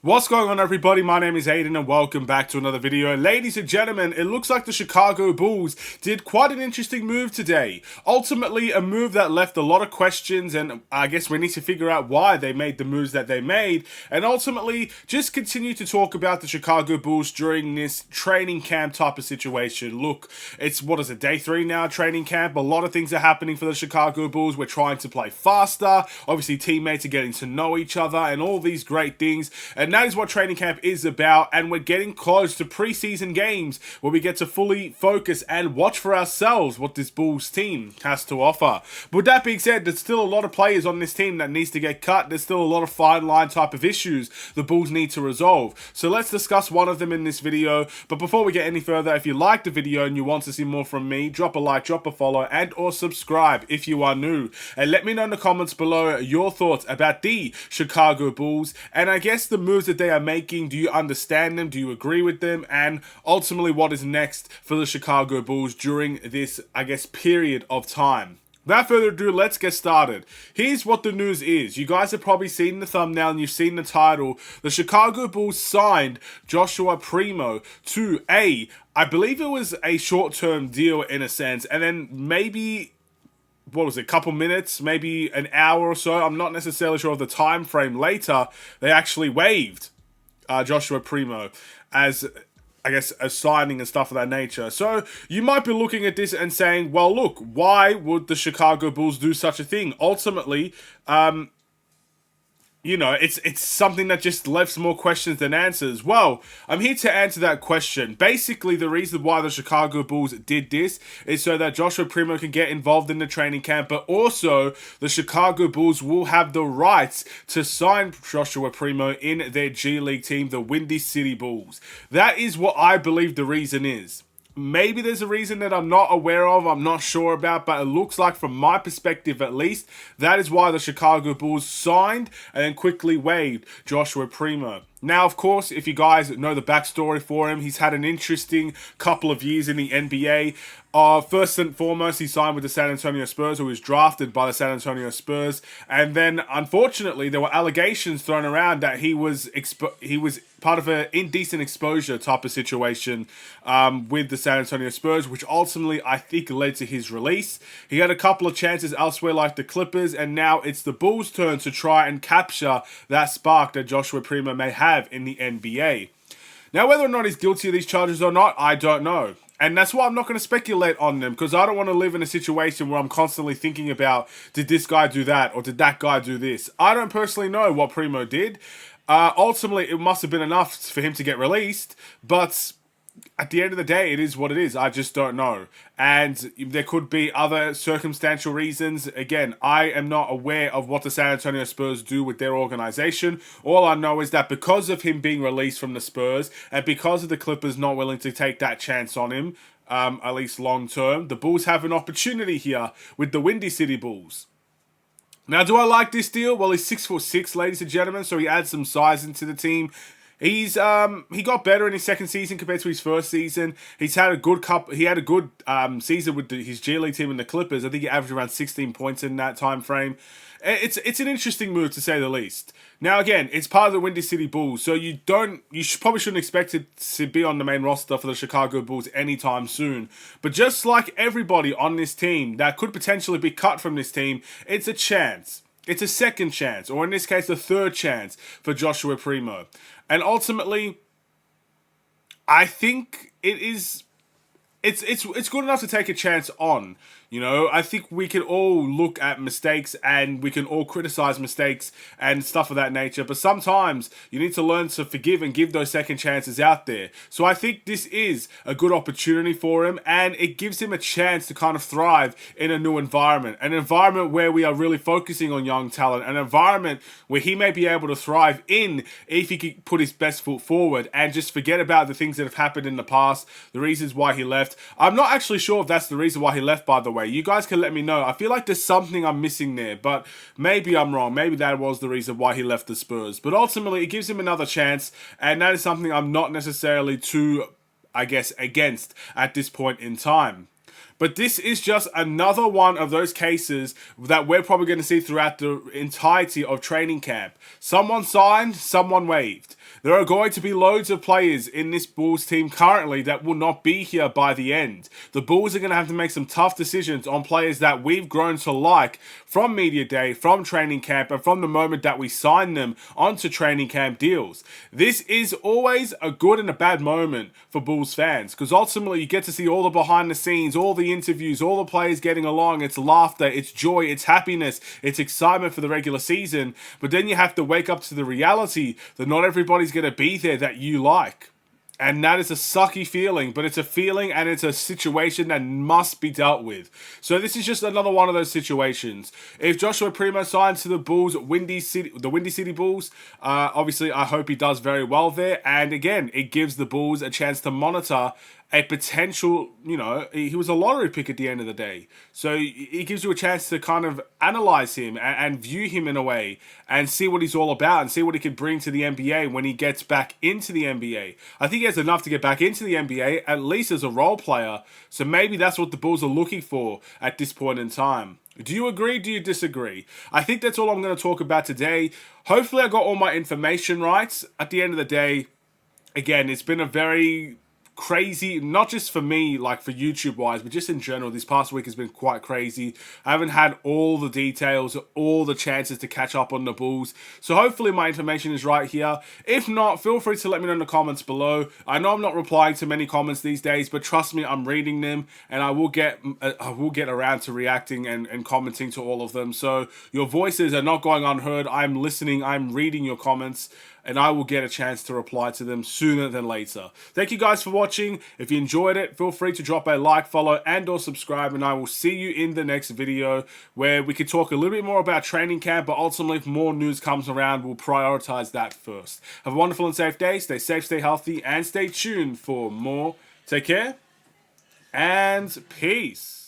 What's going on, everybody? My name is Aiden and welcome back to another video. Ladies and gentlemen, it looks like the Chicago Bulls did quite an interesting move today. Ultimately, a move that left a lot of questions, and I guess we need to figure out why they made the moves that they made, and ultimately just continue to talk about the Chicago Bulls during this training camp type of situation. Look, it's, day 3 now, training camp. A lot of things are happening for the Chicago Bulls. We're trying to play faster. Obviously, teammates are getting to know each other and all these great things. And that is what training camp is about, and we're getting close to preseason games where we get to fully focus and watch for ourselves what this Bulls team has to offer. But with that being said, there's still a lot of players on this team that needs to get cut. There's still a lot of fine line type of issues the Bulls need to resolve. So let's discuss one of them in this video. But before we get any further, if you liked the video and you want to see more from me, drop a like, drop a follow, and or subscribe if you are new. And let me know in the comments below your thoughts about the Chicago Bulls, and I guess the moves that they are making. Do you understand them? Do you agree with them? And ultimately, what is next for the Chicago Bulls during this, I guess, period of time? Without further ado, let's get started. Here's what the news is. You guys have probably seen the thumbnail and you've seen the title. The Chicago Bulls signed Joshua Primo to I believe it was a short-term deal in a sense, and then maybe a couple minutes, maybe an hour or so, I'm not necessarily sure of the time frame later, they actually waived Joshua Primo as, I guess, a signing and stuff of that nature. So you might be looking at this and saying, well, look, why would the Chicago Bulls do such a thing? Ultimately, it's something that just left more questions than answers. Well, I'm here to answer that question. Basically, the reason why the Chicago Bulls did this is so that Joshua Primo can get involved in the training camp, but also the Chicago Bulls will have the rights to sign Joshua Primo in their G League team, the Windy City Bulls. That is what I believe the reason is. Maybe there's a reason that I'm not aware of, I'm not sure about, but it looks like, from my perspective at least, that is why the Chicago Bulls signed and then quickly waived Joshua Primo. Now, of course, if you guys know the backstory for him, he's had an interesting couple of years in the NBA. First and foremost, he signed with the San Antonio Spurs, or was drafted by the San Antonio Spurs. And then, unfortunately, there were allegations thrown around that he was part of an indecent exposure type of situation with the San Antonio Spurs, which ultimately, I think, led to his release. He had a couple of chances elsewhere like the Clippers, and now it's the Bulls' turn to try and capture that spark that Joshua Primo may have in the NBA. Now, whether or not he's guilty of these charges or not, I don't know. And that's why I'm not going to speculate on them, because I don't want to live in a situation where I'm constantly thinking about, did this guy do that, or did that guy do this? I don't personally know what Primo did. Ultimately, it must have been enough for him to get released, but at the end of the day, it is what it is. I just don't know. And there could be other circumstantial reasons. Again, I am not aware of what the San Antonio Spurs do with their organization. All I know is that because of him being released from the Spurs, and because of the Clippers not willing to take that chance on him, at least long term, the Bulls have an opportunity here with the Windy City Bulls. Now, do I like this deal? Well, he's 6'6", ladies and gentlemen, so he adds some size into the team. He got better in his second season compared to his first season. He had a good season with his G League team in the Clippers. I think he averaged around 16 points in that time frame. It's an interesting move, to say the least. Now, again, it's part of the Windy City Bulls, so probably shouldn't expect it to be on the main roster for the Chicago Bulls anytime soon. But just like everybody on this team that could potentially be cut from this team, it's a chance. It's a second chance, or in this case, a third chance for Joshua Primo. And ultimately, I think it's good enough to take a chance on. You know, I think we can all look at mistakes and we can all criticize mistakes and stuff of that nature. But sometimes you need to learn to forgive and give those second chances out there. So I think this is a good opportunity for him, and it gives him a chance to kind of thrive in a new environment. An environment where we are really focusing on young talent. An environment where he may be able to thrive in if he could put his best foot forward and just forget about the things that have happened in the past, the reasons why he left. I'm not actually sure if that's the reason why he left, by the way. You guys can let me know. I feel like there's something I'm missing there, but maybe I'm wrong. Maybe that was the reason why he left the Spurs. But ultimately, it gives him another chance, and that is something I'm not necessarily too, I guess, against at this point in time. But this is just another one of those cases that we're probably going to see throughout the entirety of training camp. Someone signed, someone waived. There are going to be loads of players in this Bulls team currently that will not be here by the end. The Bulls are going to have to make some tough decisions on players that we've grown to like from media day, from training camp, and from the moment that we sign them onto training camp deals. This is always a good and a bad moment for Bulls fans, because ultimately you get to see all the behind the scenes, all the interviews, all the players getting along. It's laughter, it's joy, it's happiness, it's excitement for the regular season. But then you have to wake up to the reality that not everybody's going to be there that you like. And that is a sucky feeling, but it's a feeling and it's a situation that must be dealt with. So this is just another one of those situations. If Joshua Primo signs to the Bulls, the Windy City Bulls, obviously I hope he does very well there. And again, it gives the Bulls a chance to monitor a potential, he was a lottery pick at the end of the day. So it gives you a chance to kind of analyze him and view him in a way and see what he's all about and see what he could bring to the NBA when he gets back into the NBA. I think he has enough to get back into the NBA, at least as a role player. So maybe that's what the Bulls are looking for at this point in time. Do you agree? Do you disagree? I think that's all I'm going to talk about today. Hopefully I got all my information right. At the end of the day, again, it's been a very crazy, not just for me, like for YouTube wise, but just in general, this past week has been quite crazy. I haven't had all the details, all the chances to catch up on the Bulls. So hopefully my information is right here. If not, feel free to let me know in the comments below. I know I'm not replying to many comments these days, but trust me, I'm reading them and I will get around to reacting and commenting to all of them. So your voices are not going unheard. I'm listening, I'm reading your comments, and I will get a chance to reply to them sooner than later. Thank you guys for watching. If you enjoyed it, feel free to drop a like, follow, and or subscribe, and I will see you in the next video where we can talk a little bit more about training camp, but ultimately if more news comes around, we'll prioritize that first. Have a wonderful and safe day. Stay safe, stay healthy, and stay tuned for more. Take care, and peace.